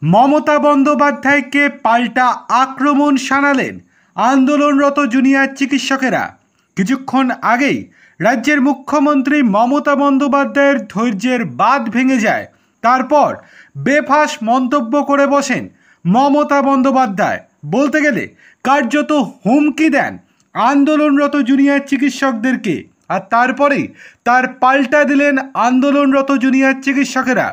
মমতা বন্দ্যোপাধ্যায়কে পাল্টা আক্রমণ শানালেন আন্দোলনরত জুনিয়র চিকিৎসকেরা। কিছুক্ষণ আগেই রাজ্যের মুখ্যমন্ত্রী মমতা বন্দ্যোপাধ্যায়ের ধৈর্যের বাঁধ ভেঙে যায়। তারপর বেফাঁস মন্তব্য করে বসেন মমতা বন্দ্যোপাধ্যায়। বলতে গেলে কার্যত হুমকি দেন আন্দোলনরত জুনিয়র চিকিৎসকদেরকে, আর তারপরেই তার পাল্টা দিলেন আন্দোলনরত জুনিয়র চিকিৎসকেরা।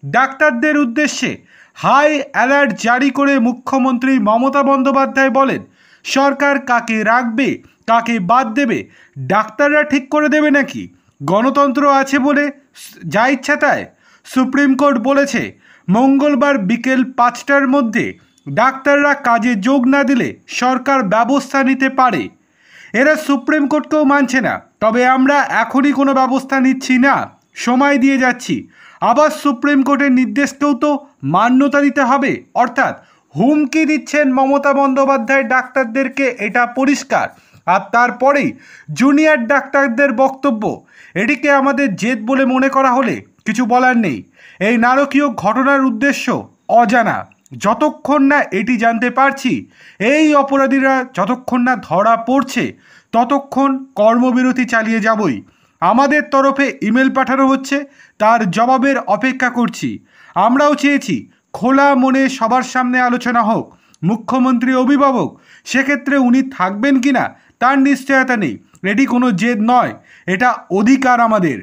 ডাক্তারদের উদ্দেশ্যে হাই অ্যালার্ট জারি করে মুখ্যমন্ত্রী মমতা বন্দ্যোপাধ্যায় বলেন, সরকার কাকে রাখবে কাকে বাদ দেবে ডাক্তাররা ঠিক করে দেবে নাকি? গণতন্ত্র আছে বলে যা ইচ্ছা তাই? সুপ্রিম কোর্ট বলেছে মঙ্গলবার বিকেল 5টার মধ্যে ডাক্তাররা কাজে যোগ না দিলে সরকার ব্যবস্থা নিতে পারে। এরা সুপ্রিম কোর্টকেও মানছে না, তবে আমরা এখনই কোনো ব্যবস্থা নিচ্ছি না, সময় দিয়ে যাচ্ছি। আবার সুপ্রিম কোর্টের নির্দেশকেও তো মান্যতা দিতে হবে। অর্থাৎ হুমকি দিচ্ছেন মমতা বন্দ্যোপাধ্যায় ডাক্তারদেরকে, এটা পরিষ্কার। আর তারপরেই জুনিয়র ডাক্তারদের বক্তব্য, এটিকে আমাদের জেদ বলে মনে করা হলে কিছু বলার নেই। এই নারকীয় ঘটনার উদ্দেশ্য অজানা। যতক্ষণ না এটি জানতে পারছি, এই অপরাধীরা যতক্ষণ না ধরা পড়ছে, ততক্ষণ কর্মবিরতি চালিয়ে যাবই। আমাদের তরফে ইমেল পাঠানো হচ্ছে, তার জবাবের অপেক্ষা করছি। আমরাও চেয়েছি খোলা মনে সবার সামনে আলোচনা হোক। মুখ্যমন্ত্রী অভিভাবক, সেক্ষেত্রে উনি থাকবেন কিনা তার নিশ্চয়তা নেই। এটি কোনো জেদ নয়, এটা অধিকার আমাদের।